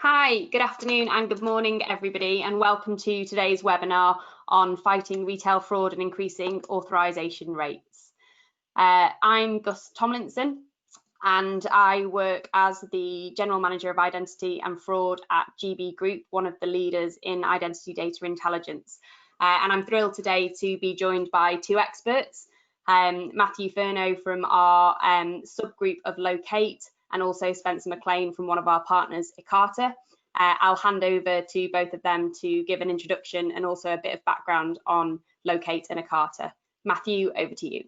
Hi, good afternoon and good morning, everybody, and welcome to today's webinar on fighting retail fraud and increasing authorisation rates. I'm Gus Tomlinson, and I work as the General Manager of Identity and Fraud at GB Group, one of the leaders in identity data intelligence. And I'm thrilled today to be joined by two experts, Matthew Furno from our subgroup of Logate, and also Spencer McLean from one of our partners, Ekata. I'll hand over to both of them to give an introduction and also a bit of background on Logate and Ekata. Matthew, over to you.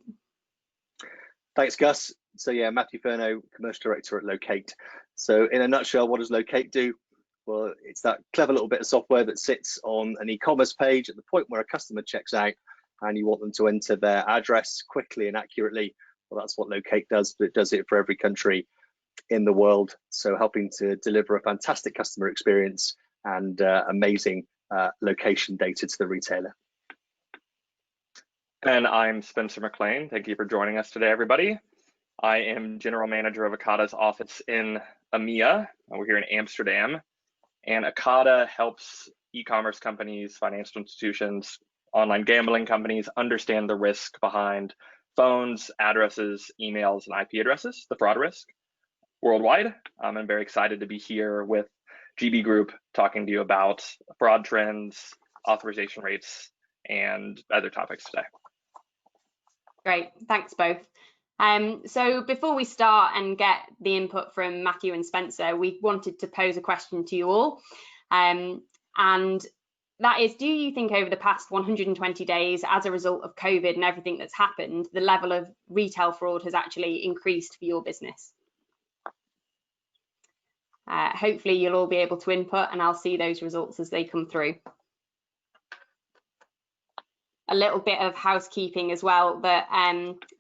Thanks, Gus. So yeah, Matthew Furno, Commercial Director at Logate. So in a nutshell, what does Logate do? Well, it's that clever little bit of software that sits on an e-commerce page at the point where a customer checks out and you want them to enter their address quickly and accurately. Well, that's what Logate does, but it does it for every country in the world, so helping to deliver a fantastic customer experience and amazing location data to the retailer. And I'm Spencer McLean. Thank you for joining us today, everybody. I am General Manager of Ekata's office in EMEA. We're here in Amsterdam, and Ekata helps e-commerce companies, financial institutions, online gambling companies understand the risk behind phones, addresses, emails, and IP addresses, the fraud risk worldwide. I'm very excited to be here with GB Group talking to you about fraud trends, authorization rates, and other topics today. Great, thanks both. So before we start and get the input from Matthew and Spencer, we wanted to pose a question to you all. And that is, do you think over the past 120 days, as a result of COVID and everything that's happened, the level of retail fraud has actually increased for your business? Hopefully you'll all be able to input, and I'll see those results as they come through. A little bit of housekeeping as well, that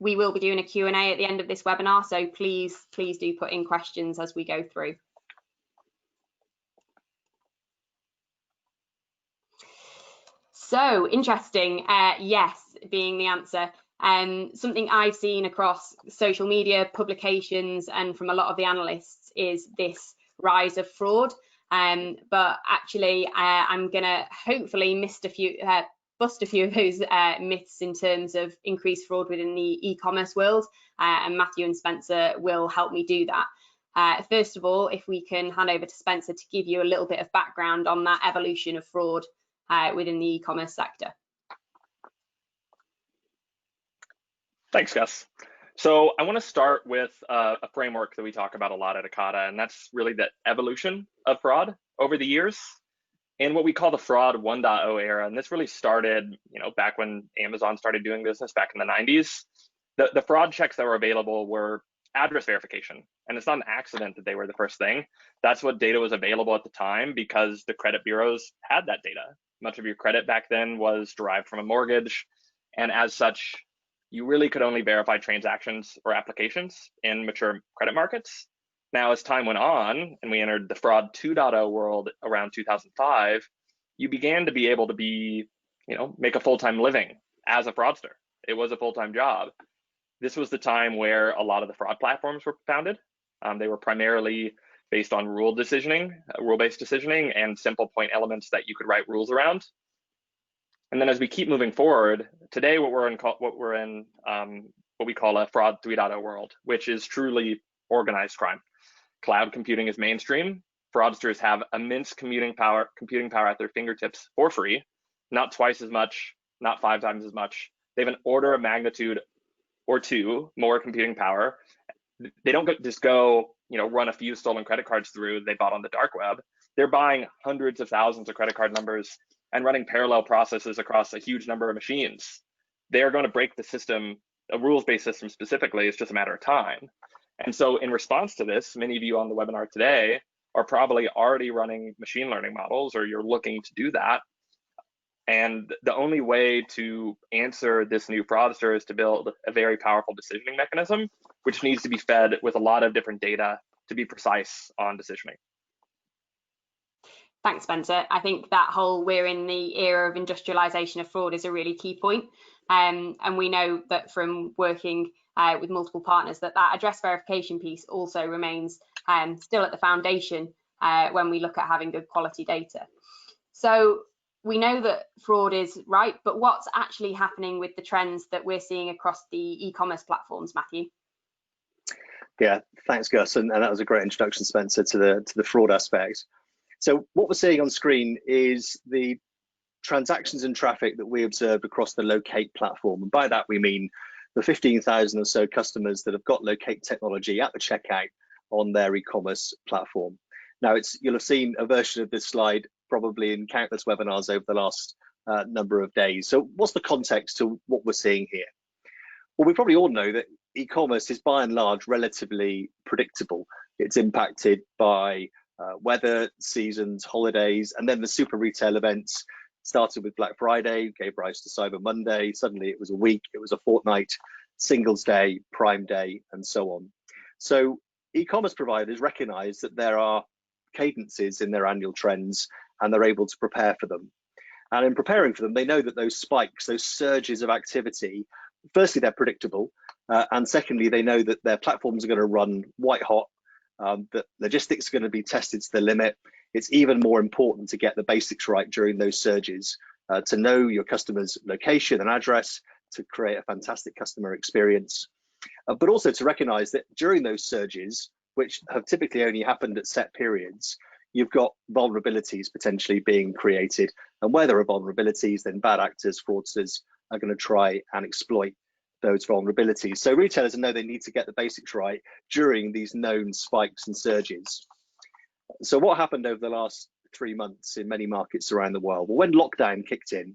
we will be doing a Q&A at the end of this webinar, so please do put in questions as we go through. So interesting, yes being the answer. Something I've seen across social media, publications, and from a lot of the analysts is this rise of fraud, but actually I'm gonna hopefully bust a few of those myths in terms of increased fraud within the e-commerce world, and Matthew and Spencer will help me do that. First of all, if we can hand over to Spencer to give you a little bit of background on that evolution of fraud within the e-commerce sector. Thanks, Gus. So I want to start with a framework that we talk about a lot at Ekata, and that's really the evolution of fraud over the years and what we call the fraud 1.0 era. And this really started, back when Amazon started doing business back in the 90s. The fraud checks that were available were address verification. And it's not an accident that they were the first thing. That's what data was available at the time because the credit bureaus had that data. Much of your credit back then was derived from a mortgage. And as such, you really could only verify transactions or applications in mature credit markets. Now, as time went on and we entered the fraud 2.0 world around 2005, you began to be able to make a full-time living as a fraudster. It was a full-time job. This was the time where a lot of the fraud platforms were founded. They were primarily based on rule-based decisioning and simple point elements that you could write rules around. And then as we keep moving forward, today what we call a fraud 3.0 world, which is truly organized crime. Cloud computing is mainstream. Fraudsters have immense computing power at their fingertips for free, not twice as much, not 5 times as much. They have an order of magnitude or two more computing power. They don't just go, run a few stolen credit cards through they bought on the dark web. They're buying hundreds of thousands of credit card numbers and running parallel processes across a huge number of machines. They are going to break the system, a rules-based system specifically. It's just a matter of time. And so in response to this, many of you on the webinar today are probably already running machine learning models, or you're looking to do that. And the only way to answer this new fraudster is to build a very powerful decisioning mechanism, which needs to be fed with a lot of different data to be precise on decisioning. Thanks, Spencer. I think that whole we're in the era of industrialization of fraud is a really key point. And we know that from working with multiple partners that address verification piece also remains still at the foundation when we look at having good quality data. So we know that fraud is right, but what's actually happening with the trends that we're seeing across the e-commerce platforms, Matthew? Yeah, thanks, Gus, and that was a great introduction, Spencer, to the fraud aspect. So what we're seeing on screen is the transactions and traffic that we observed across the Logate platform, and by that we mean the 15,000 or so customers that have got Logate technology at the checkout on their e-commerce platform. Now, you'll have seen a version of this slide probably in countless webinars over the last number of days. So what's the context to what we're seeing here? Well, we probably all know that e-commerce is by and large relatively predictable. It's impacted by weather, seasons, holidays, and then the super retail events. Started with Black Friday, gave rise to Cyber Monday. Suddenly it was a week, it was a fortnight, Singles Day, Prime Day, and so on. So e-commerce providers recognize that there are cadences in their annual trends, and they're able to prepare for them. And in preparing for them, they know that those spikes, those surges of activity, firstly, they're predictable, and secondly, they know that their platforms are going to run white hot, that logistics are going to be tested to the limit. It's even more important to get the basics right during those surges, to know your customer's location and address, to create a fantastic customer experience, but also to recognize that during those surges, which have typically only happened at set periods, you've got vulnerabilities potentially being created. And where there are vulnerabilities, then bad actors, fraudsters are going to try and exploit those vulnerabilities. So retailers know they need to get the basics right during these known spikes and surges. So what happened over the last 3 months in many markets around the world? Well, when lockdown kicked in,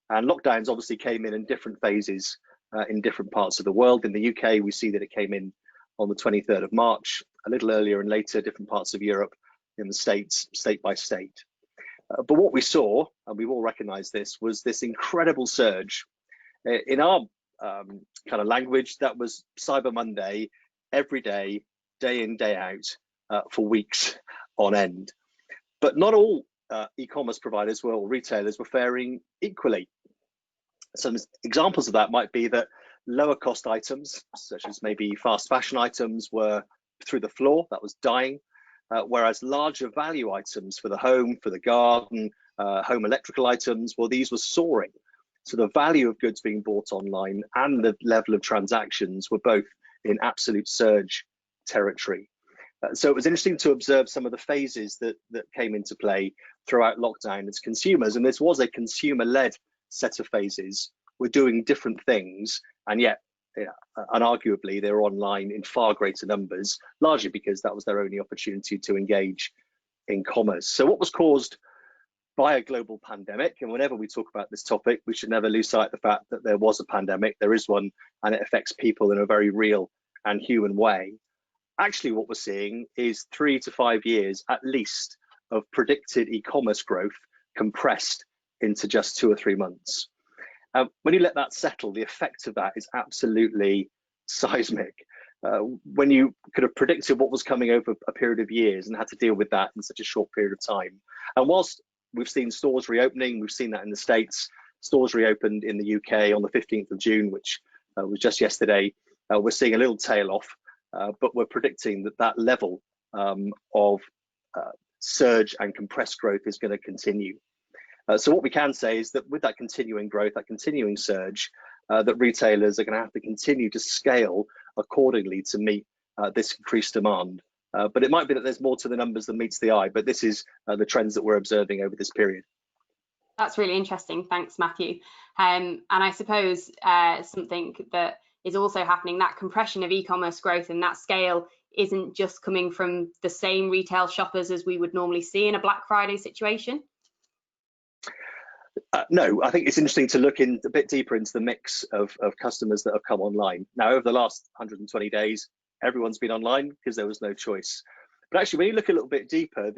and lockdowns obviously came in different phases in different parts of the world. In the UK, we see that it came in on the 23rd of March, a little earlier and later, different parts of Europe, in the States, state by state. But what we saw, and we've all recognized this, was this incredible surge. In our kind of language, that was Cyber Monday, every day in, day out, for weeks on end. But not all e-commerce providers or retailers were faring equally. Some examples of that might be that lower cost items, such as maybe fast fashion items, were through the floor, that was dying, whereas larger value items for the home, for the garden, home electrical items, well, these were soaring. So the value of goods being bought online and the level of transactions were both in absolute surge territory. So it was interesting to observe some of the phases that came into play throughout lockdown as consumers, and this was a consumer-led set of phases. We're doing different things, and yet, unarguably, they're online in far greater numbers, largely because that was their only opportunity to engage in commerce. So what was caused by a global pandemic, and whenever we talk about this topic, we should never lose sight of the fact that there was a pandemic, there is one, and it affects people in a very real and human way. Actually, what we're seeing is 3 to 5 years at least of predicted e-commerce growth compressed into just 2 or 3 months. When you let that settle, the effect of that is absolutely seismic. When you could have predicted what was coming over a period of years and had to deal with that in such a short period of time. And whilst we've seen stores reopening, we've seen that in the States, stores reopened in the UK on the 15th of June, which was just yesterday. We're seeing a little tail off, but we're predicting that that level of surge and compressed growth is going to continue. So what we can say is that with that continuing growth, that continuing surge, that retailers are going to have to continue to scale accordingly to meet this increased demand. But it might be that there's more to the numbers than meets the eye, but this is the trends that we're observing over this period. That's really interesting. Thanks, Matthew. And I suppose something that is also happening, that compression of e-commerce growth and that scale isn't just coming from the same retail shoppers as we would normally see in a Black Friday situation. No, I think it's interesting to look in a bit deeper into the mix of customers that have come online. Now, over the last 120 days, everyone's been online because there was no choice. But actually, when you look a little bit deeper,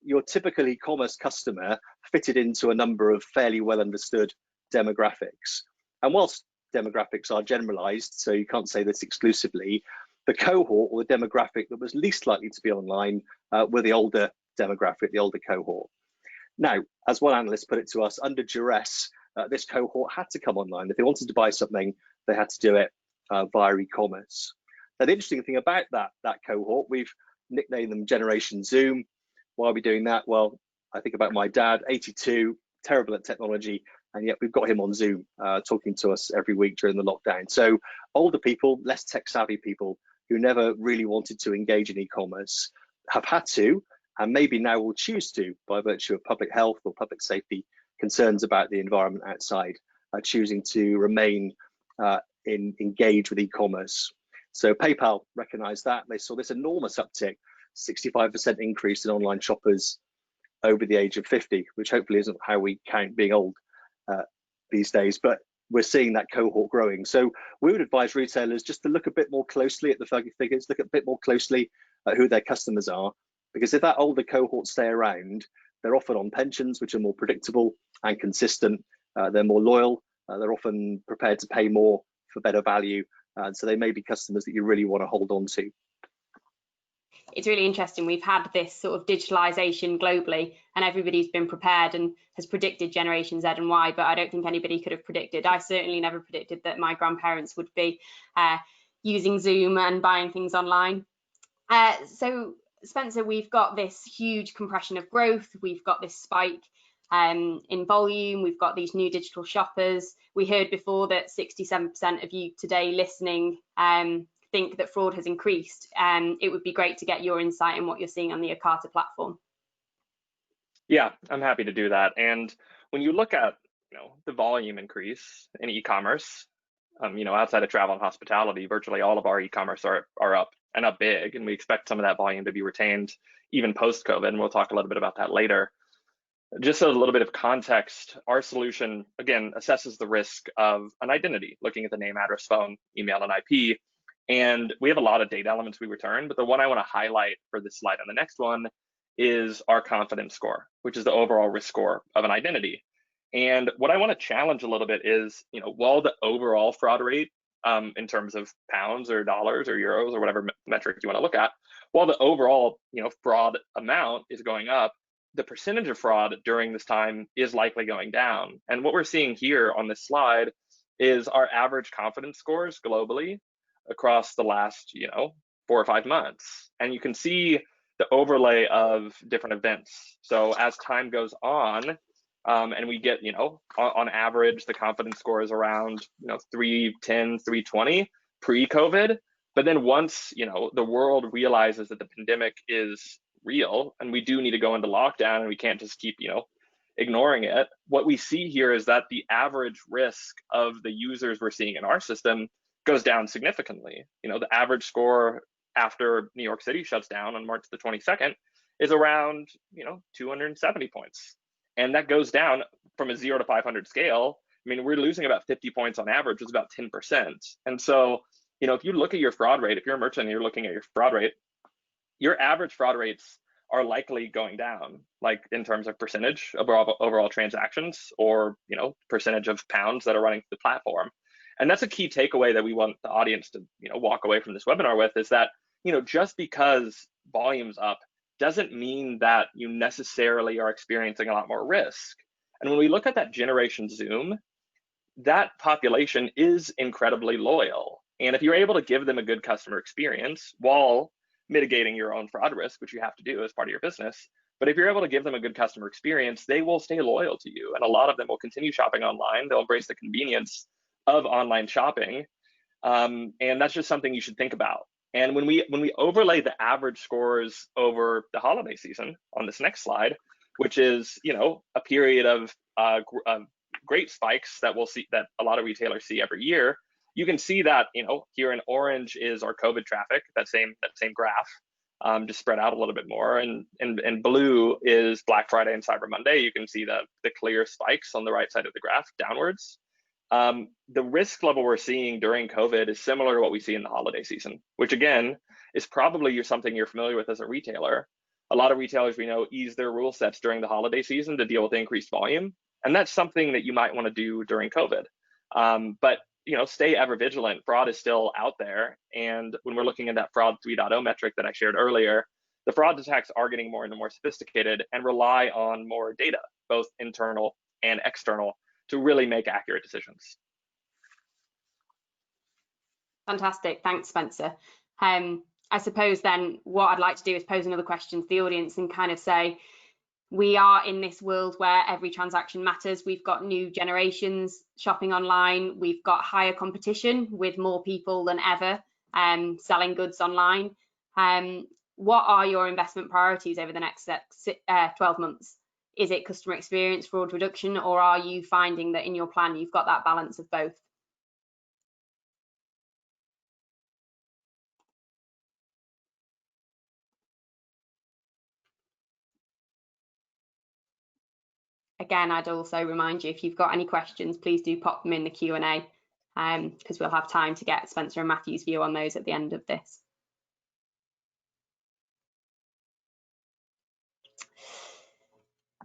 your typical e-commerce customer fitted into a number of fairly well understood demographics. And whilst demographics are generalized, so you can't say this exclusively, the cohort or the demographic that was least likely to be online were the older demographic, the older cohort. Now, as one analyst put it to us, under duress, this cohort had to come online. If they wanted to buy something, they had to do it via e-commerce. Now, the interesting thing about that cohort, we've nicknamed them Generation Zoom. Why are we doing that? Well, I think about my dad, 82, terrible at technology, and yet we've got him on Zoom talking to us every week during the lockdown. So older people, less tech savvy people who never really wanted to engage in e-commerce have had to, and maybe now will choose to by virtue of public health or public safety concerns about the environment outside, choosing to remain engaged with e-commerce. So PayPal recognized that. They saw this enormous uptick, 65% increase in online shoppers over the age of 50, which hopefully isn't how we count being old these days, but we're seeing that cohort growing. So we would advise retailers just to look a bit more closely at the figures, look a bit more closely at who their customers are, because if that older cohort stay around, they're often on pensions, which are more predictable and consistent. They're more loyal. They're often prepared to pay more for better value. And so they may be customers that you really want to hold on to. It's really interesting. We've had this sort of digitalization globally, and everybody's been prepared and has predicted Generation Z and Y, but I don't think anybody could have predicted. I certainly never predicted that my grandparents would be using Zoom and buying things online. So Spencer, we've got this huge compression of growth. We've got this spike in volume. We've got these new digital shoppers. We heard before that 67% of you today listening think that fraud has increased. It would be great to get your insight in what you're seeing on the Ekata platform. Yeah, I'm happy to do that. And when you look at the volume increase in e-commerce, outside of travel and hospitality, virtually all of our e-commerce are up and up big, and we expect some of that volume to be retained even post-COVID, and we'll talk a little bit about that later. Just a little bit of context, our solution, again, assesses the risk of an identity, looking at the name, address, phone, email, and IP. And we have a lot of data elements we return, but the one I want to highlight for this slide on the next one is our confidence score, which is the overall risk score of an identity. And what I want to challenge a little bit is, while the overall fraud rate in terms of pounds or dollars or euros or whatever metric you want to look at, while the overall fraud amount is going up, the percentage of fraud during this time is likely going down. And what we're seeing here on this slide is our average confidence scores globally across the last 4 or 5 months, and you can see the overlay of different events. So as time goes on, and we get on average the confidence score is around 310, 320 pre-COVID, but then once the world realizes that the pandemic is real and we do need to go into lockdown and we can't just keep ignoring it, what we see here is that the average risk of the users we're seeing in our system goes down significantly. The average score after New York City shuts down on March the 22nd is around 270 points, and that goes down from a 0 to 500 scale. I mean, we're losing about 50 points on average, which is about 10%. And so if you look at your fraud rate, if you're a merchant and you're looking at your fraud rate, your average fraud rates are likely going down, like in terms of percentage of overall transactions, or percentage of pounds that are running the platform. And that's a key takeaway that we want the audience to walk away from this webinar with, is that just because volume's up doesn't mean that you necessarily are experiencing a lot more risk. And when we look at that Generation Zoom, that population is incredibly loyal. And if you're able to give them a good customer experience while mitigating your own fraud risk, which you have to do as part of your business, but if you're able to give them a good customer experience, they will stay loyal to you. And a lot of them will continue shopping online. They'll embrace the convenience of online shopping. And that's just something you should think about. And when we overlay the average scores over the holiday season on this next slide, which is a period of great spikes that we'll see, that a lot of retailers see every year, you can see that here in orange is our COVID traffic, that same graph, just spread out a little bit more, and blue is Black Friday and Cyber Monday. You can see the clear spikes on the right side of the graph downwards. The risk level we're seeing during COVID is similar to what we see in the holiday season, which again is probably something you're familiar with as a retailer. A lot of retailers we know ease their rule sets during the holiday season to deal with increased volume, and that's something that you might want to do during COVID. But stay ever vigilant. Fraud is still out there, and when we're looking at that fraud 3.0 metric that I shared earlier, the fraud attacks are getting more and more sophisticated and rely on more data, both internal and external, to really make accurate decisions. Fantastic, thanks, Spencer. I suppose then what I'd like to do is pose another question to the audience and kind of say, we are in this world where every transaction matters. We've got new generations shopping online. We've got higher competition with more people than ever selling goods online. What are your investment priorities over the next 12 months? Is it customer experience, fraud reduction, or are you finding that in your plan you've got that balance of both? Again, I'd also remind you, if you've got any questions, please do pop them in the Q&A, because we'll have time to get Spencer and Matthew's view on those at the end of this.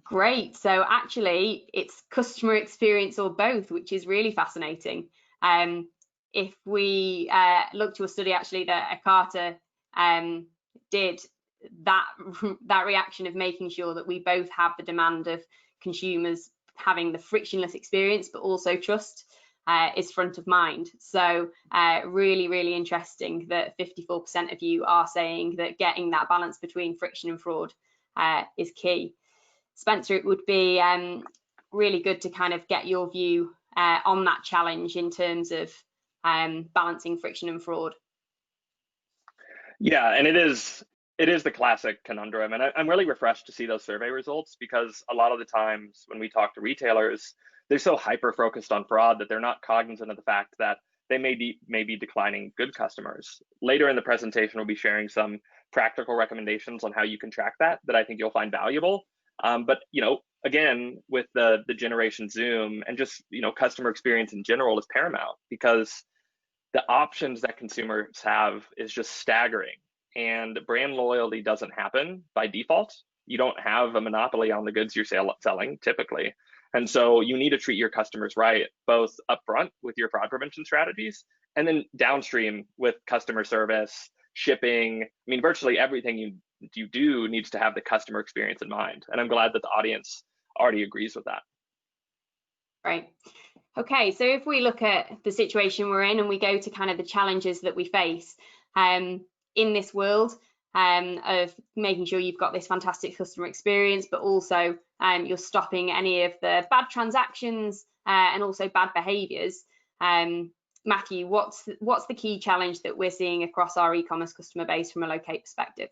Great. So actually, it's customer experience or both, which is really fascinating. If we look to a study actually that Ekata did, that reaction of making sure that we both have the demand of consumers having the frictionless experience, but also trust, is front of mind. So really, really interesting that 54% of you are saying that getting that balance between friction and fraud is key. Spencer, it would be really good to kind of get your view on that challenge in terms of balancing friction and fraud. Yeah, and it is the classic conundrum, and I'm really refreshed to see those survey results, because a lot of the times when we talk to retailers, they're so hyper focused on fraud that they're not cognizant of the fact that they may be declining good customers. Later in the presentation, we'll be sharing some practical recommendations on how you can track that I think you'll find valuable. But again, with the generation Zoom and just customer experience in general is paramount, because the options that consumers have is just staggering, and brand loyalty doesn't happen by default. You don't have a monopoly on the goods you're selling typically, and so you need to treat your customers right, both upfront with your fraud prevention strategies, and then downstream with customer service, shipping. I mean, virtually everything you do needs to have the customer experience in mind, and I'm glad that the audience already agrees with that. Right. Okay, so if we look at the situation we're in and we go to kind of the challenges that we face in this world of making sure you've got this fantastic customer experience, but also you're stopping any of the bad transactions and also bad behaviours. Matthew, what's the key challenge that we're seeing across our e-commerce customer base from a Logate perspective?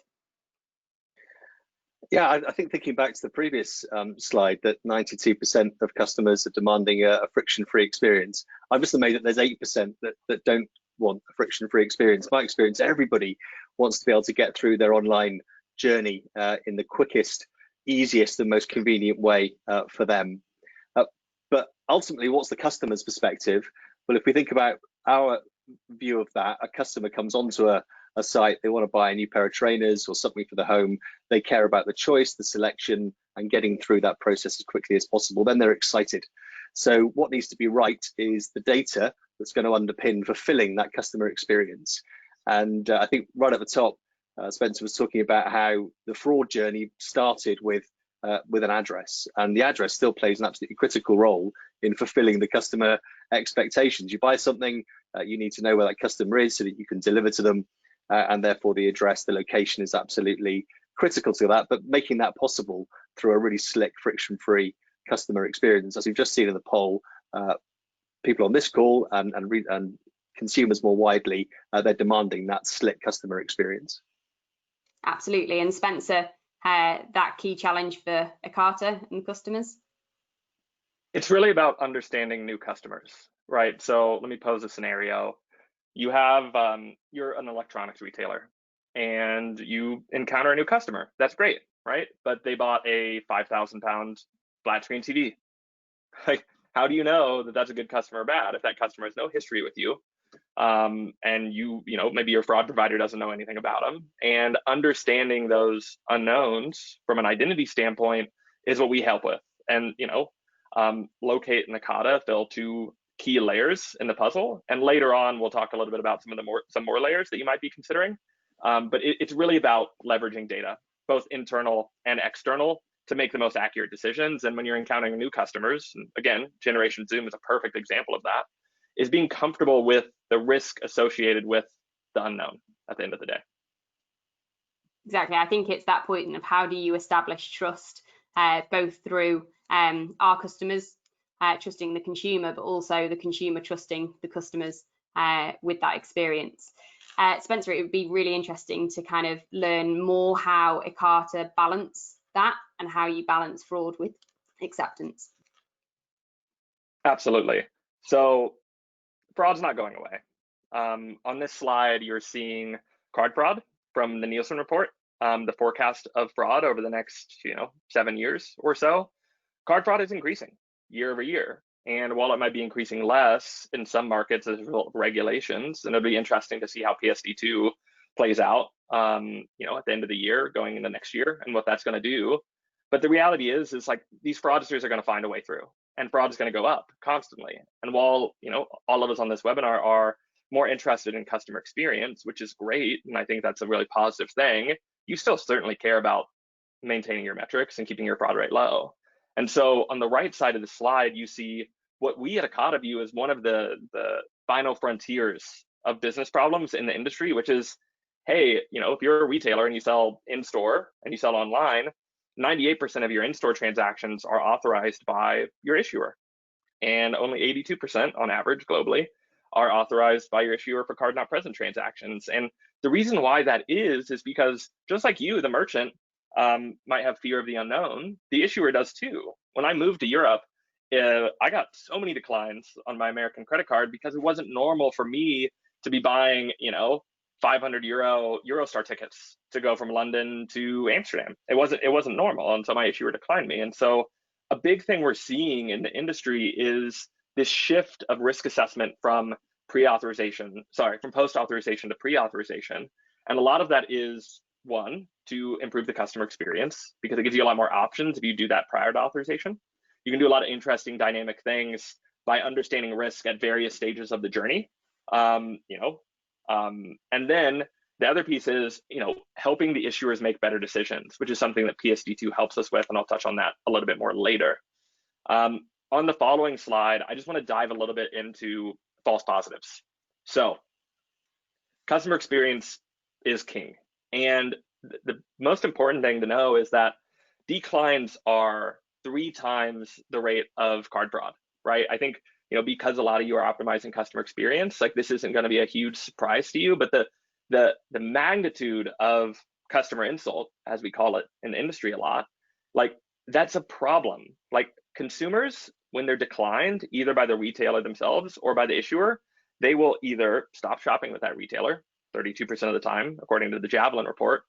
Yeah, I think thinking back to the previous slide, that 92% of customers are demanding a friction-free experience. I'm just amazed that there's 8% that don't want a friction-free experience. My experience, everybody wants to be able to get through their online journey in the quickest, easiest, and most convenient way for them. But ultimately, what's the customer's perspective? Well, if we think about our view of that, a customer comes onto a site, they want to buy a new pair of trainers or something for the home, they care about the choice, the selection, and getting through that process as quickly as possible, then they're excited. So what needs to be right is the data that's going to underpin fulfilling that customer experience. And I think right at the top, Spencer was talking about how the fraud journey started with an address, and the address still plays an absolutely critical role in fulfilling the customer expectations. You buy something, you need to know where that customer is so that you can deliver to them. And therefore the address, the location is absolutely critical to that, but making that possible through a really slick, friction-free customer experience. As we've just seen in the poll, people on this call and consumers more widely, they're demanding that slick customer experience. Absolutely. And Spencer, that key challenge for Ekata and customers? It's really about understanding new customers, right? So let me pose a scenario. You have, you're an electronics retailer and you encounter a new customer. That's great, right? But they bought a 5,000 pound flat screen TV. Like, how do you know that that's a good customer or bad if that customer has no history with you? And maybe your fraud provider doesn't know anything about them. And understanding those unknowns from an identity standpoint is what we help with. And, Logate and Ekata fill two key layers in the puzzle, and later on we'll talk a little bit about some more layers that you might be considering, but it's really about leveraging data, both internal and external, to make the most accurate decisions. And when you're encountering new customers, and again, Generation Zoom is a perfect example of that, is being comfortable with the risk associated with the unknown at the end of the day. exactly. I think it's that point of how do you establish trust, both through our customers trusting the consumer, but also the consumer trusting the customers with that experience. Spencer, it would be really interesting to kind of learn more how Ekata balance that and how you balance fraud with acceptance. Absolutely. So fraud's not going away. On this slide, you're seeing card fraud from the Nielsen report, the forecast of fraud over the next 7 years or so. Card fraud is increasing year over year. And while it might be increasing less in some markets as a result of regulations, and it'll be interesting to see how PSD2 plays out, at the end of the year, going into next year, and what that's going to do. But the reality is like these fraudsters are going to find a way through, and fraud is going to go up constantly. And while all of us on this webinar are more interested in customer experience, which is great, and I think that's a really positive thing, you still certainly care about maintaining your metrics and keeping your fraud rate low. And so on the right side of the slide, you see what we at Ekata view as one of the final frontiers of business problems in the industry, which is, hey, if you're a retailer and you sell in-store and you sell online, 98% of your in-store transactions are authorized by your issuer, and only 82% on average globally are authorized by your issuer for card not present transactions. And the reason why that is because just like you, the merchant, might have fear of the unknown, the issuer does too. When I moved to Europe, I got so many declines on my American credit card because it wasn't normal for me to be buying, 500 Eurostar tickets to go from London to Amsterdam. It wasn't normal, and so my issuer declined me. And so a big thing we're seeing in the industry is this shift of risk assessment from post-authorization to pre-authorization. And a lot of that is, one, to improve the customer experience, because it gives you a lot more options if you do that prior to authorization. You can do a lot of interesting dynamic things by understanding risk at various stages of the journey. And then the other piece is, helping the issuers make better decisions, which is something that PSD2 helps us with, and I'll touch on that a little bit more later. On the following slide, I just want to dive a little bit into false positives. So customer experience is king. And the most important thing to know is that declines are 3 times the rate of card fraud, right? I think, because a lot of you are optimizing customer experience, like this isn't going to be a huge surprise to you, but the magnitude of customer insult, as we call it in the industry a lot, like that's a problem. Like consumers, when they're declined either by the retailer themselves or by the issuer, they will either stop shopping with that retailer 32% of the time, according to the Javelin report,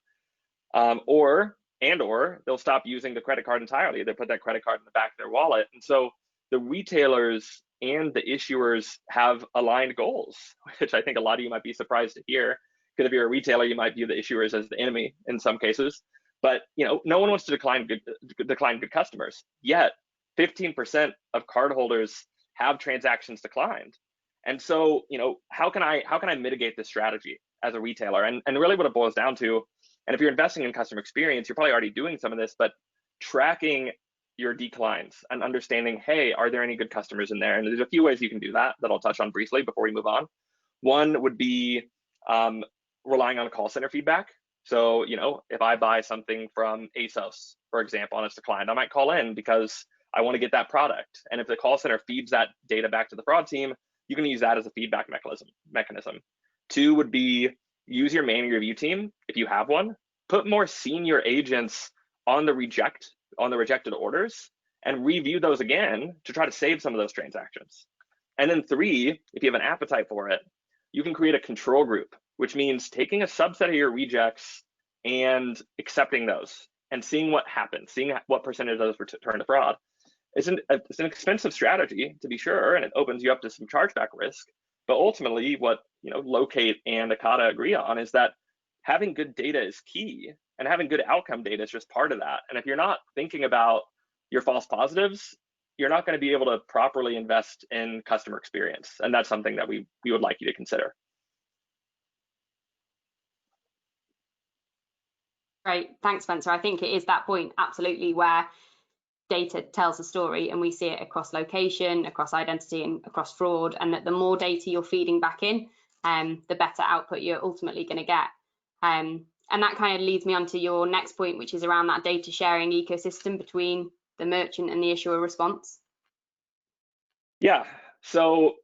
or they'll stop using the credit card entirely. They put that credit card in the back of their wallet. And so the retailers and the issuers have aligned goals, which I think a lot of you might be surprised to hear, because if you're a retailer, you might view the issuers as the enemy in some cases. But no one wants to decline good customers. Yet 15% of cardholders have transactions declined. And so, how can I mitigate this strategy as a retailer? And really what it boils down to, and if you're investing in customer experience, you're probably already doing some of this, but tracking your declines and understanding, hey, are there any good customers in there? And there's a few ways you can do that I'll touch on briefly before we move on. One would be relying on call center feedback. So, if I buy something from ASOS, for example, and it's declined, I might call in because I want to get that product. And if the call center feeds that data back to the fraud team, you can use that as a feedback mechanism. 2 would be use your manual review team, if you have one. Put more senior agents on the rejected orders and review those again to try to save some of those transactions. And then 3, if you have an appetite for it, you can create a control group, which means taking a subset of your rejects and accepting those and seeing what happens, seeing what percentage of those return to fraud. It's an expensive strategy, to be sure, and it opens you up to some chargeback risk. But ultimately, what Logate and Ekata agree on is that having good data is key, and having good outcome data is just part of that. And if you're not thinking about your false positives, you're not going to be able to properly invest in customer experience. And that's something that we would like you to consider. Great, thanks, Spencer. I think it is that point, absolutely, where data tells a story, and we see it across location, across identity, and across fraud, and that the more data you're feeding back in, the better output you're ultimately going to get. And that kind of leads me on to your next point, which is around that data sharing ecosystem between the merchant and the issuer response. Yeah, so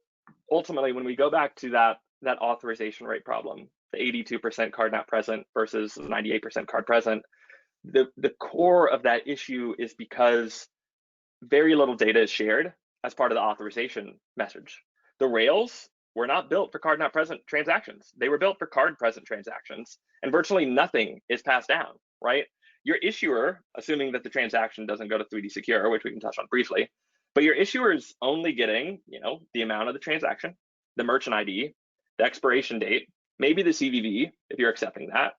ultimately, when we go back to that authorization rate problem, the 82% card not present versus 98% card present, the core of that issue is because very little data is shared as part of the authorization message. The rails were not built for card not present transactions. They were built for card present transactions, and virtually nothing is passed down, right? Your issuer, assuming that the transaction doesn't go to 3D Secure, which we can touch on briefly, but your issuer is only getting, the amount of the transaction, the merchant ID, the expiration date, maybe the CVV if you're accepting that,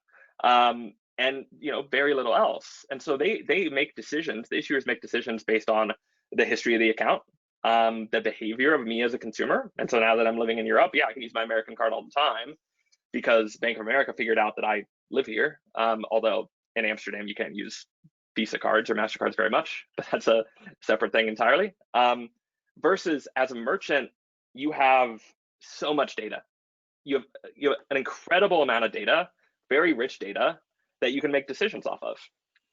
and very little else. And so they make decisions. The issuers make decisions based on the history of the account, the behavior of me as a consumer. And so now that I'm living in Europe, yeah, I can use my American card all the time because Bank of America figured out that I live here. Although in Amsterdam you can't use Visa cards or MasterCards very much, but that's a separate thing entirely. Versus as a merchant, you have so much data. You have an incredible amount of data, very rich data that you can make decisions off of.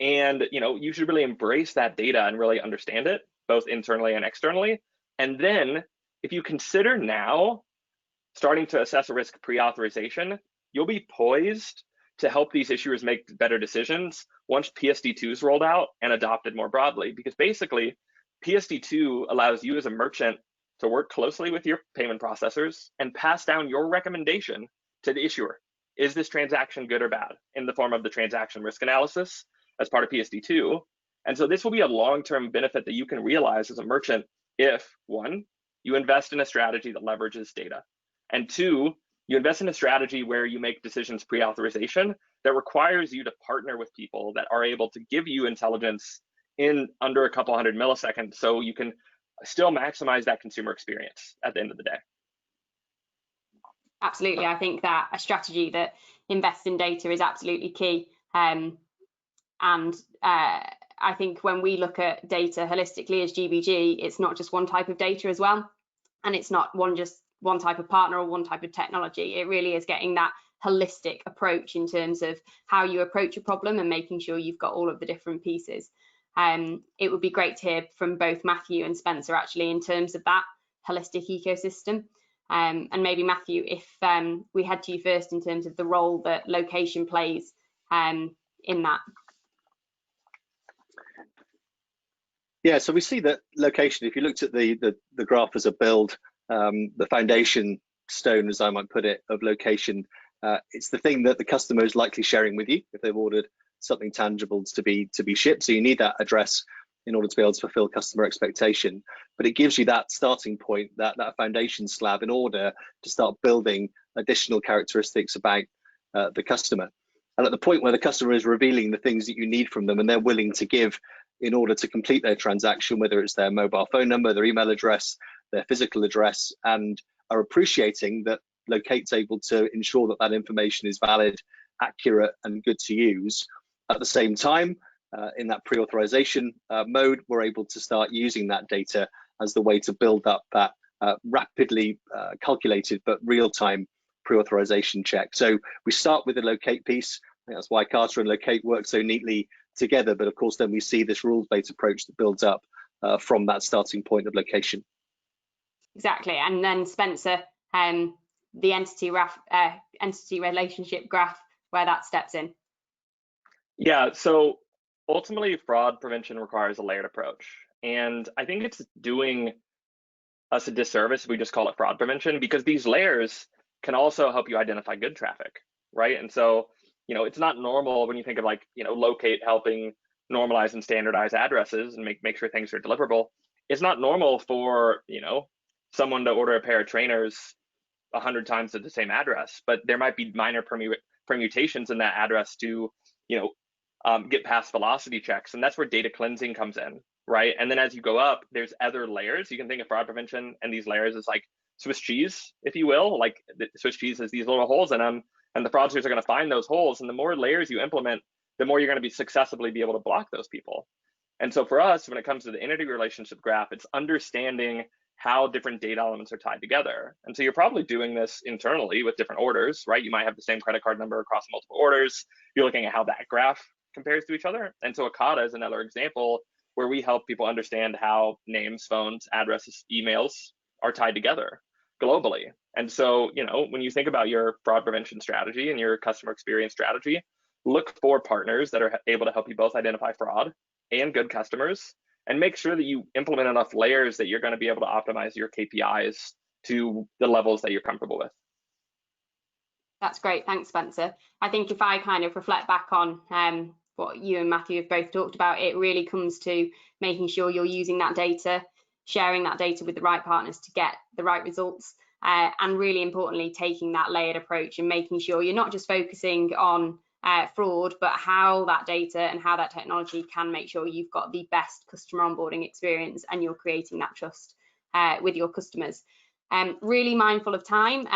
And you should really embrace that data and really understand it, both internally and externally. And then if you consider now starting to assess a risk pre-authorization, you'll be poised to help these issuers make better decisions once PSD2 is rolled out and adopted more broadly. Because basically, PSD2 allows you as a merchant to work closely with your payment processors and pass down your recommendation to the issuer. Is this transaction good or bad, in the form of the transaction risk analysis as part of PSD2? And so this will be a long-term benefit that you can realize as a merchant if, one, you invest in a strategy that leverages data, and two, you invest in a strategy where you make decisions pre-authorization that requires you to partner with people that are able to give you intelligence in under a couple hundred milliseconds, so you can still maximize that consumer experience at the end of the day. Absolutely. I think that a strategy that invests in data is absolutely key. And I think when we look at data holistically as GBG, it's not just one type of data as well. And it's not just one type of partner or one type of technology. It really is getting that holistic approach in terms of how you approach a problem and making sure you've got all of the different pieces. It would be great to hear from both Matthew and Spencer actually in terms of that holistic ecosystem. And maybe Matthew, if we head to you first in terms of the role that location plays in that. Yeah, so we see that location, if you looked at the graph as a build, the foundation stone, as I might put it, of location, it's the thing that the customer is likely sharing with you if they've ordered something tangible to be shipped. So you need that address in order to be able to fulfill customer expectation. But it gives you that starting point, that foundation slab, in order to start building additional characteristics about the customer. And at the point where the customer is revealing the things that you need from them and they're willing to give in order to complete their transaction, whether it's their mobile phone number, their email address, their physical address, and are appreciating that Loqate's able to ensure that that information is valid, accurate, and good to use. At the same time, in that pre-authorization mode, we're able to start using that data as the way to build up that rapidly calculated but real-time pre-authorization check. So we start with the Logate piece. I think that's why Ekata and Logate work so neatly together. But of course, then we see this rules-based approach that builds up from that starting point of location. Exactly. And then Spencer, the entity relationship graph, where that steps in. Yeah, so ultimately fraud prevention requires a layered approach. And I think it's doing us a disservice if we just call it fraud prevention, because these layers can also help you identify good traffic, right? And so, it's not normal when you think of Logate helping normalize and standardize addresses and make sure things are deliverable. It's not normal for, someone to order a pair of trainers 100 times at the same address, but there might be minor permutations in that address to, get past velocity checks. And that's where data cleansing comes in, right? And then as you go up, there's other layers. You can think of fraud prevention and these layers as like Swiss cheese, if you will. Like the Swiss cheese has these little holes in them, and the fraudsters are going to find those holes. And the more layers you implement, the more you're going to be successfully be able to block those people. And so for us, when it comes to the entity relationship graph, it's understanding how different data elements are tied together. And so you're probably doing this internally with different orders, right? You might have the same credit card number across multiple orders. You're looking at how that graph compares to each other. And so Ekata is another example where we help people understand how names, phones, addresses, emails are tied together globally. And so, when you think about your fraud prevention strategy and your customer experience strategy, look for partners that are able to help you both identify fraud and good customers, and make sure that you implement enough layers that you're going to be able to optimize your KPIs to the levels that you're comfortable with. That's great. Thanks, Spencer. I think if I kind of reflect back on what you and Matthew have both talked about, it really comes to making sure you're using that data, sharing that data with the right partners to get the right results, and really importantly, taking that layered approach and making sure you're not just focusing on fraud, but how that data and how that technology can make sure you've got the best customer onboarding experience and you're creating that trust with your customers. Really mindful of time.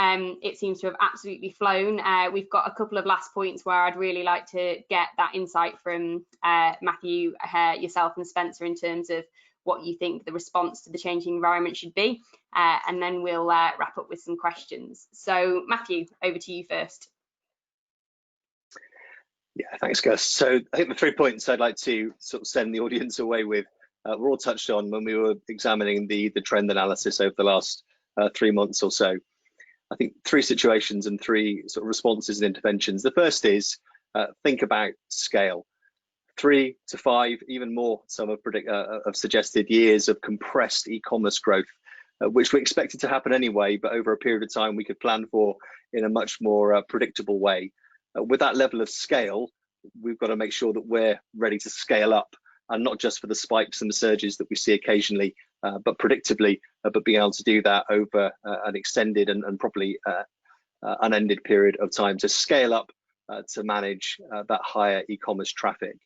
It seems to have absolutely flown. We've got a couple of last points where I'd really like to get that insight from Matthew, yourself and Spencer in terms of what you think the response to the changing environment should be. And then we'll wrap up with some questions. So Matthew, over to you first. Yeah, thanks, Gus. So I think the 3 points I'd like to sort of send the audience away with were all touched on when we were examining the trend analysis over the last 3 months or so. I think 3 situations and 3 sort of responses and interventions. The first is think about scale. 3 to 5, even more, some have suggested years of compressed e-commerce growth, which we expected to happen anyway, but over a period of time we could plan for in a much more predictable way. With that level of scale, we've got to make sure that we're ready to scale up, and not just for the spikes and the surges that we see occasionally, but predictably, but being able to do that over an extended and probably unended period of time to scale up to manage that higher e-commerce traffic.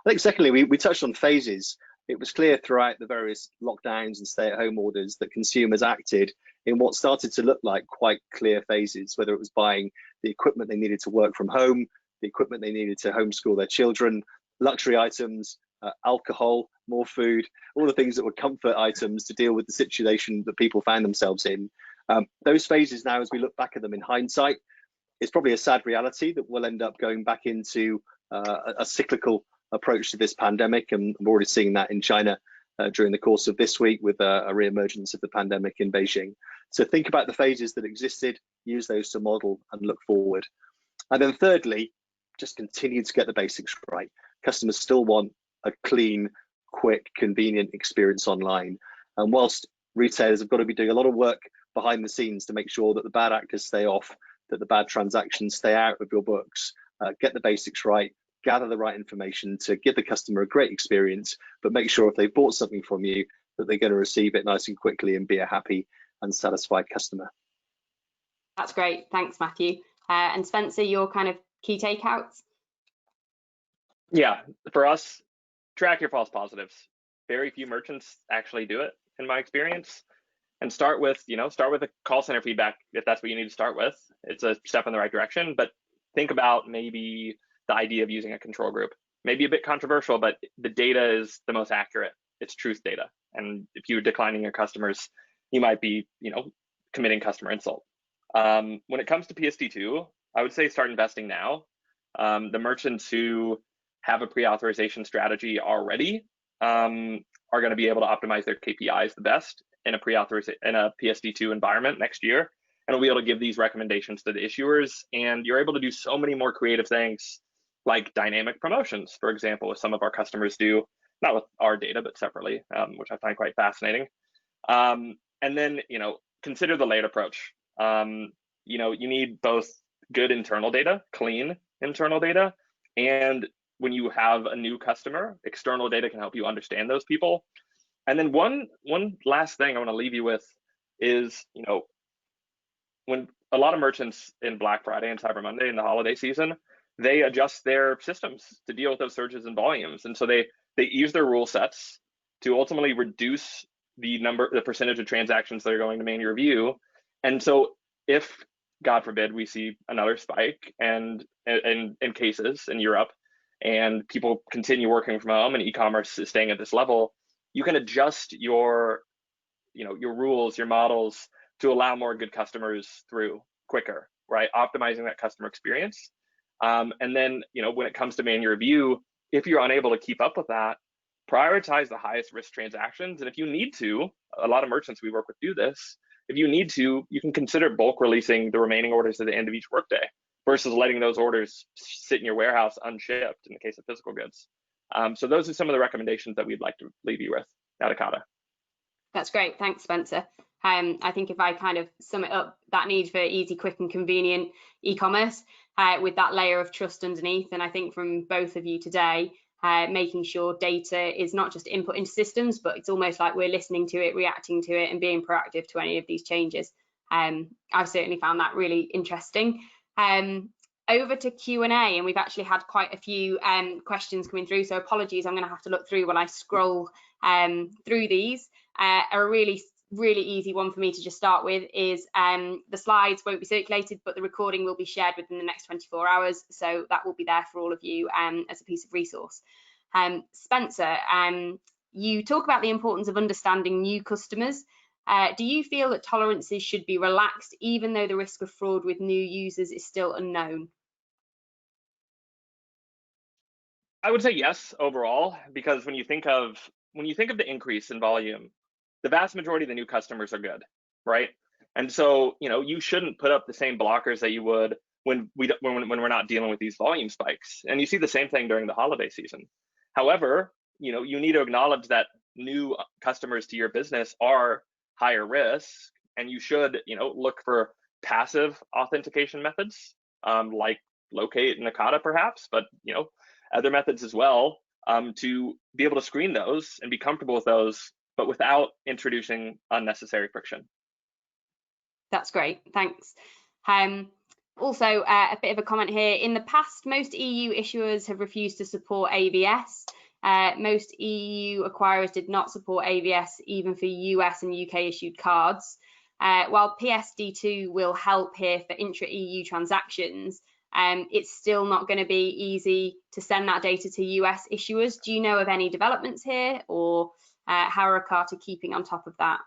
I think secondly, we touched on phases. It was clear throughout the various lockdowns and stay-at-home orders that consumers acted in what started to look like quite clear phases, whether it was buying the equipment they needed to work from home, the equipment they needed to homeschool their children, luxury items, alcohol, more food, all the things that were comfort items to deal with the situation that people found themselves in. Those phases now, as we look back at them in hindsight, it's probably a sad reality that we'll end up going back into a cyclical approach to this pandemic, and we're already seeing that in China during the course of this week with a re-emergence of the pandemic in Beijing. So think about the phases that existed, use those to model and look forward. And then thirdly, just continue to get the basics right. Customers still want a clean, quick, convenient experience online. And whilst retailers have got to be doing a lot of work behind the scenes to make sure that the bad actors stay off, that the bad transactions stay out of your books, get the basics right, gather the right information to give the customer a great experience, but make sure if they bought something from you that they're going to receive it nice and quickly and be a happy and satisfied customer. That's great. Thanks, Matthew. And Spencer, your kind of key takeouts? Yeah, for us, track your false positives. Very few merchants actually do it, in my experience. And start with a call center feedback if that's what you need to start with. It's a step in the right direction, but think about maybe the idea of using a control group. Maybe a bit controversial, but the data is the most accurate. It's truth data. And if you're declining your customers, you might be, committing customer insult. When it comes to PSD2, I would say start investing now. The merchants who have a pre-authorization strategy already are going to be able to optimize their KPIs the best in a PSD2 environment next year, and we'll be able to give these recommendations to the issuers. And you're able to do so many more creative things, like dynamic promotions, for example, as some of our customers do, not with our data, but separately, which I find quite fascinating. And then, consider the layered approach. You need both good internal data, clean internal data, and when you have a new customer, external data can help you understand those people. And then one last thing I want to leave you with is, when a lot of merchants in Black Friday and Cyber Monday in the holiday season, they adjust their systems to deal with those surges in volumes. And so they use their rule sets to ultimately reduce the percentage of transactions that are going to manual review. And so if, God forbid, we see another spike and in cases in Europe, and people continue working from home and e-commerce is staying at this level, you can adjust your your rules, your models to allow more good customers through quicker, right? Optimizing that customer experience. And then, when it comes to manual review, if you're unable to keep up with that, prioritize the highest risk transactions. And if you need to, a lot of merchants we work with do this. If you need to, you can consider bulk releasing the remaining orders at the end of each workday versus letting those orders sit in your warehouse unshipped in the case of physical goods. So those are some of the recommendations that we'd like to leave you with at Ekata. That's great. Thanks, Spencer. I think if I kind of sum it up, that need for easy, quick and convenient e-commerce with that layer of trust underneath. And I think from both of you today, making sure data is not just input into systems, but it's almost like we're listening to it, reacting to it and being proactive to any of these changes. I've certainly found that really interesting. Over to Q&A, and we've actually had quite a few questions coming through, so apologies, I'm going to have to look through when I scroll through these. A really easy one for me to just start with is the slides won't be circulated, but the recording will be shared within the next 24 hours, so that will be there for all of you as a piece of resource. Spencer, you talk about the importance of understanding new customers. Do you feel that tolerances should be relaxed even though the risk of fraud with new users is still unknown? I would say yes overall, because when you think of the increase in volume, the vast majority of the new customers are good, right? And so, you shouldn't put up the same blockers that you would when we're not dealing with these volume spikes. And you see the same thing during the holiday season. However, you need to acknowledge that new customers to your business are higher risk, and you should, look for passive authentication methods like Logate and Ekata perhaps, but other methods as well to be able to screen those and be comfortable with those, but without introducing unnecessary friction. That's great, thanks. Also, a bit of a comment here. In the past, most EU issuers have refused to support AVS. Most EU acquirers did not support AVS even for US and UK issued cards. While PSD2 will help here for intra-EU transactions, it's still not going to be easy to send that data to US issuers. Do you know of any developments here, or how are Ekata keeping on top of that?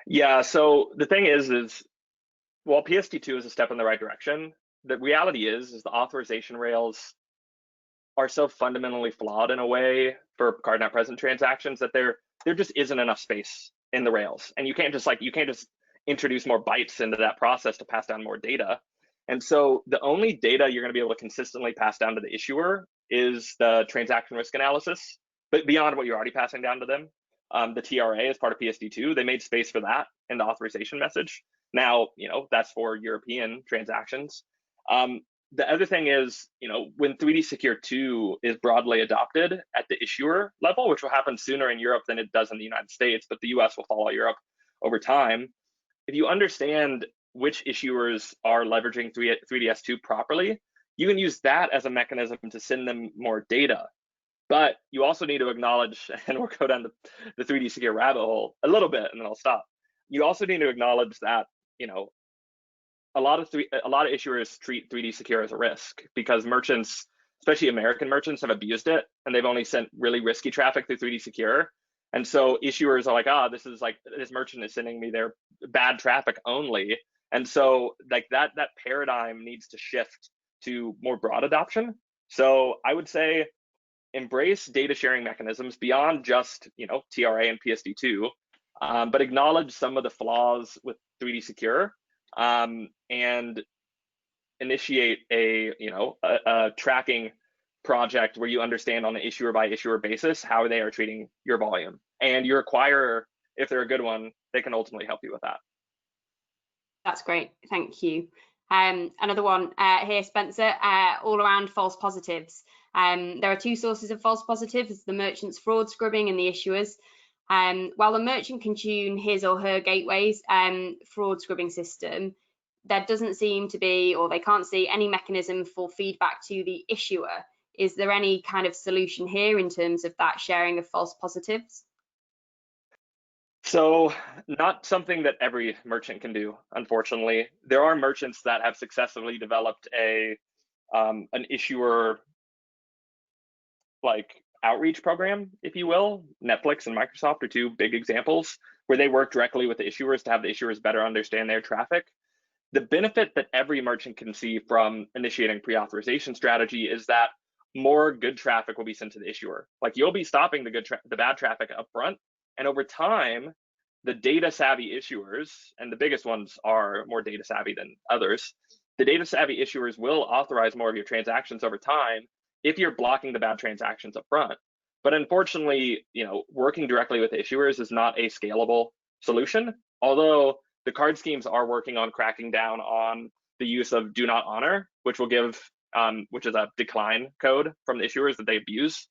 Yeah, so the thing is while PSD2 is a step in the right direction, the reality is the authorization rails are so fundamentally flawed in a way for card not present transactions that there just isn't enough space in the rails, and you can't just introduce more bytes into that process to pass down more data. And so the only data you're going to be able to consistently pass down to the issuer is the transaction risk analysis, but beyond what you're already passing down to them. The TRA is part of PSD2. They made space for that in the authorization message. Now, that's for European transactions. The other thing is, when 3D Secure 2 is broadly adopted at the issuer level, which will happen sooner in Europe than it does in the United States, but the US will follow Europe over time. If you understand which issuers are leveraging 3DS2 properly, you can use that as a mechanism to send them more data. But you also need to acknowledge, and we'll go down the 3D Secure rabbit hole a little bit, and then I'll stop. You also need to acknowledge that, a lot of issuers treat 3D Secure as a risk because merchants, especially American merchants, have abused it, and they've only sent really risky traffic through 3D Secure. And so issuers are like, this merchant is sending me their bad traffic only. And so that paradigm needs to shift to more broad adoption. So I would say embrace data sharing mechanisms beyond just TRA and PSD2, but acknowledge some of the flaws with 3D Secure and initiate a tracking project where you understand on an issuer by issuer basis how they are treating your volume. And your acquirer, if they're a good one, they can ultimately help you with that. That's great, thank you. Another one here, Spencer, all around false positives. There are two sources of false positives, the merchant's fraud scrubbing and the issuers. While the merchant can tune his or her gateway's fraud scrubbing system, there doesn't seem to be, or they can't see any mechanism for feedback to the issuer. Is there any kind of solution here in terms of that sharing of false positives? So not something that every merchant can do, unfortunately. There are merchants that have successfully developed an issuer outreach program, if you will. Netflix and Microsoft are two big examples where they work directly with the issuers to have the issuers better understand their traffic. The benefit that every merchant can see from initiating pre-authorization strategy is that more good traffic will be sent to the issuer. Like, you'll be stopping the bad traffic up front, and over time, the data savvy issuers, and the biggest ones are more data savvy than others, the data savvy issuers will authorize more of your transactions over time if you're blocking the bad transactions up front. But unfortunately, working directly with issuers is not a scalable solution, although the card schemes are working on cracking down on the use of do not honor, which will give, which is a decline code from the issuers that they abuse.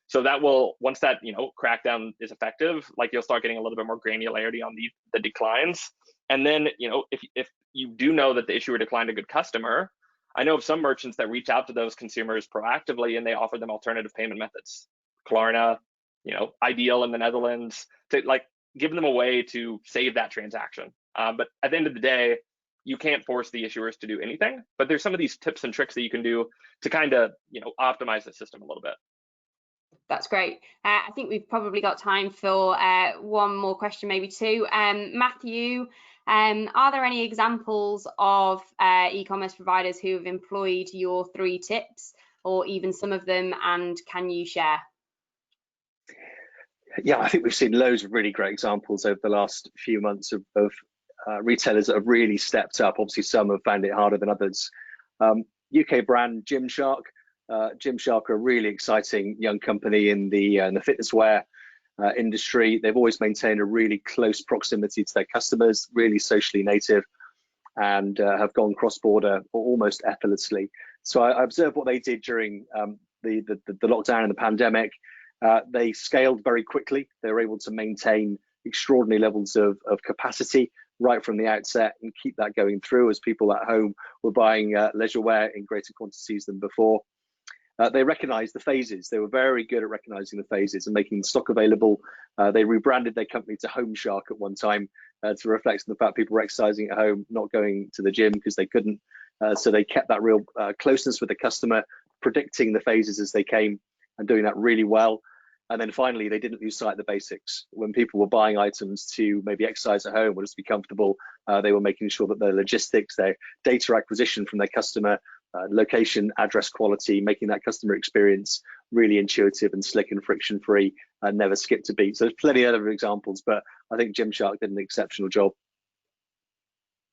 So that will, once that crackdown is effective, like, you'll start getting a little bit more granularity on the declines. And then if you do know that the issuer declined a good customer, I know of some merchants that reach out to those consumers proactively and they offer them alternative payment methods. Klarna, Ideal in the Netherlands, to give them a way to save that transaction. But at the end of the day, you can't force the issuers to do anything, but there's some of these tips and tricks that you can do to kind of optimize the system a little bit. That's great. I think we've probably got time for one more question, maybe two. Matthew, are there any examples of e-commerce providers who have employed your 3 tips, or even some of them, and can you share? Yeah, I think we've seen loads of really great examples over the last few months of retailers that have really stepped up. Obviously, some have found it harder than others. UK brand Gymshark. Gymshark are a really exciting young company in the fitness wear industry. They've always maintained a really close proximity to their customers, really socially native, and have gone cross-border almost effortlessly. So I observed what they did during the lockdown and the pandemic. They scaled very quickly. They were able to maintain extraordinary levels of capacity right from the outset and keep that going through, as people at home were buying leisure wear in greater quantities than before. They recognized the phases. They were very good at recognizing the phases and making stock available. They rebranded their company to Home Shark at one time to reflect on the fact people were exercising at home, not going to the gym because they couldn't. So they kept that real closeness with the customer, predicting the phases as they came and doing that really well. And then finally, they didn't lose sight of the basics. When people were buying items to maybe exercise at home or just be comfortable, they were making sure that their logistics, their data acquisition from their customer, location, address quality, making that customer experience really intuitive and slick and friction-free, and never skipped a beat. So there's plenty of other examples, but I think Gymshark did an exceptional job.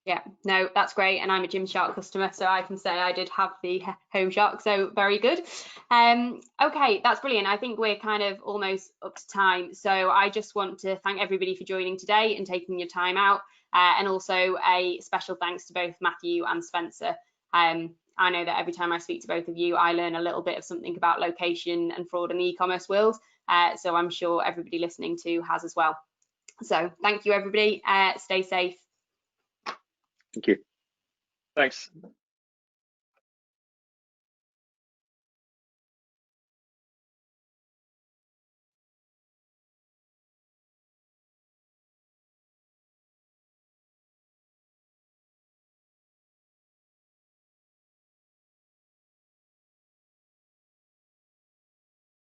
Yeah, no, that's great. And I'm a Gymshark customer, so I can say I did have the Home Shark, so very good. Okay, that's brilliant. I think we're kind of almost up to time. So I just want to thank everybody for joining today and taking your time out. And also a special thanks to both Matthew and Spencer. I know that every time I speak to both of you, I learn a little bit of something about location and fraud in the e-commerce world. So I'm sure everybody listening to has as well. So thank you, everybody. Stay safe. Thank you. Thanks.